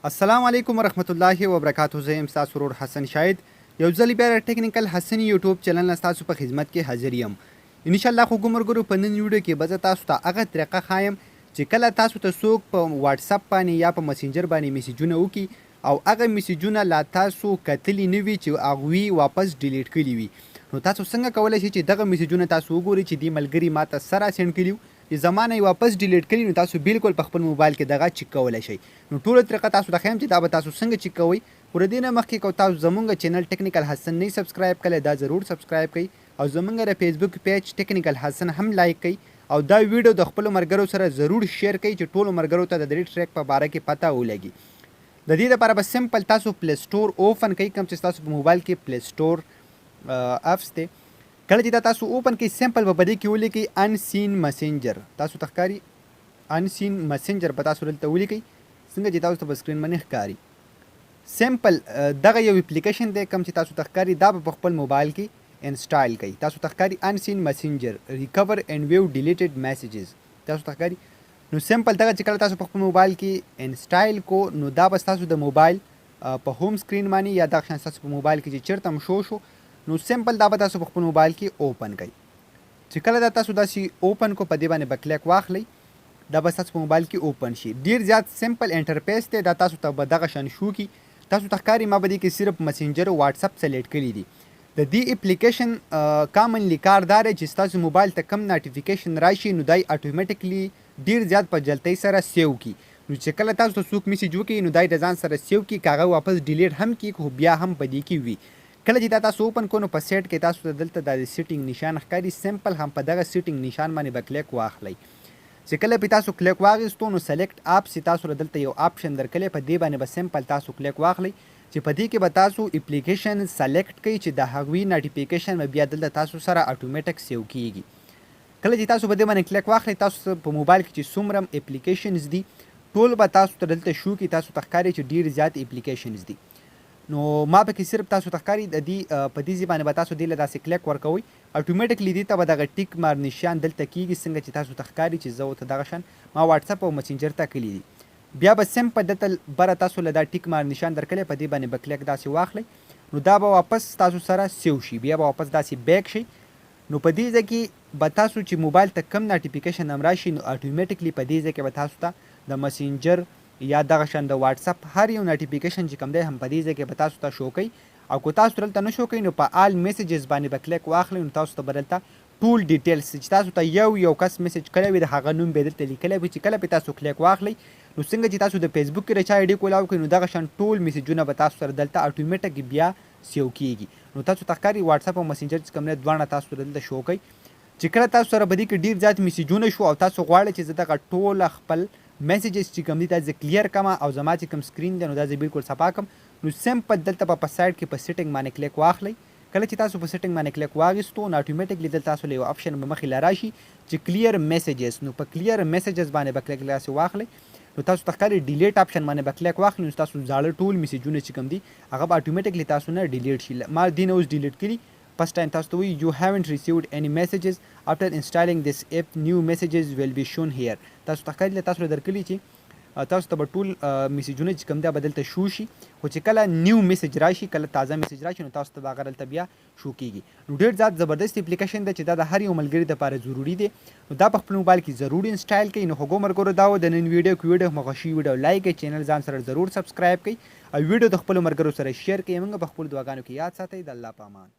السلام علیکم ورحمت الله وبرکاتہ. زه یم ستاسو ورور حسن شاهد. یو ځل بیا ټیکنیکل حسن یوټیوب چینل نه ستاسو په خدمت کې حاضر یم. ان شاء الله خو ګمرګرو په نن ویډیو کې به زه تاسو ته هغه طریقه ښایم چې کله تاسو ته څوک په واټساپ باندې یا په مسنجر باندې میسجونه وکړي او هغه میسجونه لا تاسو کتلی نه وي چې هغوی واپس ډیلیټ کړي وي، نو تاسو څنګه کولی شئ چې دغه میسجونه تاسو وګورئ چې دې ملګري ماته څه راسینډ کړي وو، چې زما نه یې واپس ډیلیټ کړي، نو تاسو بالکل په خپل موبایل کې دغه چیک کولی شئ. نو ټوله طریقه تاسو ته ښیم چې دا به تاسو څنګه چیک کوئ. خو د دې نه مخکې که تاسو زموږ چینل ټیکنیکل حسن نه سبسکرایب کړی دا ضرور سبسکرایب کړئ او زموږ د فیسبوک پیج ټیکنیکل حسن هم لایک کړئ او دا ویډیو د خپلو ملګرو سره ضرور شیر کړئ چې ټولو ملګرو ته د دې ټریک په باره کې پته ولګي. د دې لپاره به سمپل تاسو پلی سټور اوپن کړئ، کوم چې تاسو په موبایل کې پلی سټور اپس دی. کله چې دا تاسو اوپن کړئ سمپل به په دې کې ولیکئ انسین مسنجر، تاسو ته ښکاري انسین مسنجر به تاسو دلته ولیکئ څنګه چې تاسو ته په سکرین باندې ښکاري. سمپل دغه یو اپلیکیشن دی کوم چې تاسو ته ښکاري، دا به په خپل موبایل کې انسټال کړئ. تاسو ته ښکاري انسین مسنجر ریکور اینډ ویو ډیلیټډ میسیجز، تاسو ته ښکاري. نو سمپل دغه چې کله تاسو په خپل موبایل کې انسټال کو نو دا به تاسو د موبایل په هوم سکرین باندې یا دغه شان تاسو په موبایل کې چې چیرته هم شو نو سمپل دا به تاسو په خپل موبایل کې اوپن کړئ. چې کله دا تاسو داسې اوپن کو په دې باندې به کلیک واخلئ، دا به تاسو په موبایل کې اوپن شي. ډیر زیات سمپل انټرفیس دی، دا تاسو ته به دغه شان شو کی. تاسو ته ښکاري ما به دې کې صرف مسنجر او واټساپ سلیکټ کړي دي. د دې اپلیکیشن کامنلی کار دا دی چې ستاسو موبایل ته کم نوټیفیکیشن راشي نو دای اتوماتیکلی ډیر زیات په جلدی سره سیو کی. نو چې کله تاسو ته څوک میسج وکړي نو دای د ځان سره سیو کی، کاغه واپس ډیلیټ هم کی، خو بیا هم په دې کې وي. کله چې دا تاسو اوپن کو نو په سیټ کې تاسو ته دلته د سیټینګ نشان ښکاري، سمپل هم په دغه سیټینګ نشان باندې به کلیک واخلئ. چې کله پې تاسو کلیک واخیستو نو سلیکټ اپس تاسو له دلته یو آپشن درکلی، په دې باندې به سمپل تاسو کلیک واخلئ چې په دې کې به تاسو اپلیکیشن سلیکټ کړئ چې د هغوی نوټیفیکیشن به بیا دلته تاسو سره اتوماتیک سیو کیږي. کله چې تاسو په دې باندې کلیک واخلئ تاسو په موبایل کې چې څومره اپلیکیشنز دي ټول به تاسو ته دلته شو کی. تاسو ته ښکاري چې ډیر زیات اپلیکیشنز دي، نو ما پکې صرف تاسو ته ښکاري د دې په دې ځای باندې به تاسو دې له داسې کلیک ورکوئ، اتوماتیکلی دې ته به دغه ټیک مار نشان دلته کیږي څنګه چې تاسو ته ښکاري چې زه ورته دغه شان ما واټساپ او مسنجر ته کړي دي. بیا به سمپل دلته بره تاسو له دا ټیک مار نشان درکلی، په دې باندې به کلیک داسې واخلئ نو دا به واپس تاسو سره سیو شي، بیا به واپس داسې بیک شي. نو په دې ځای کې به تاسو چې موبایل ته کم نوټیفیکیشن هم راشي نو اتوماتیکلی په دې ځای کې به تاسو ته د مسنجر یا دغه شان د واټساپ هر یو نوټیفیکیشن چې کوم دی هم په دې ځای کې به تاسو ته شو کوي. او که تاسو دلته نه شو کوي نو په آل میسیجز باندې به کلیک واخلئ نو تاسو ته به دلته ټول ډیټیلز چې تاسو ته یو کس میسیج کړی وي د هغه نوم به دلته لیکلی وي. چې کله پې تاسو کلیک واخلئ نو څنګه چې تاسو د فیسبوک کې د چا آی ډي کولاو کوئ نو دغه شان ټول میسیجونه به تاسو سره دلته اتوماتیک بیا سیو کیږي. نو تاسو ته ښکاري واټساپ او مسنجر چې کوم دی دواړه تاسو دلته شو کوي. چې کله تاسو سره به دې کې ډیر زیات میسیجونه شو او تاسو غواړئ چې زه دغه ټوله خپل میسیجز چې کوم دي دا زه کلیر کړم او زما چې کوم سکرین دی نو دا زه بالکل صفا کړم نو سمپل دلته به په سایډ کې په سیټینګ باندې کلیک واخلئ. کله چې تاسو په سیټینګ باندې کلیک واخیستو نو اتوماتیکلی دلته تاسو له یو آپشن به مخې له راشي چې کلیر میسیجز، نو په کلیر میسیجز باندې به کلیک داسې واخلئ نو تاسو ته ښکاري ډیلیټ آپشن باندې به کلیک واخلئ نو تاسو زاړه ټول میسیجونه چې کوم دي هغه به اتوماتیکلی تاسو نه ډیلیټ شي. ما دې نه اوس ډیلیټ کړي. First time تاسو ته وایي you haven't received any messages after installing this app, new messages will be shown here. تاسو ته ښکاري تاسو له درکلي چې تاسو ته به ټول میسیجونه چې کوم دی به دلته شو شي، خو چې کله نیو میسیج راشي کله تازه میسیج راشي نو تاسو ته به هغه دلته بیا شو کیږي. نو ډېر زیات زبردست اپلیکیشن دی چې دا د هر یو ملګري دپاره ضروري دی. نو دا په خپل موبایل کې ضرور انسټال کړئ. نو هغو ملګرو دا و د نن ویډیو کې ویډیو مو خوښي ویډیو لایک کړئ، چینل ځان سره ضرور سبسکرایب کړئ او ویډیو د خپلو ملګرو سره شیر کړئ. موږ په خپلو دعاګانو کې یاد ساتئ. د الله په امان.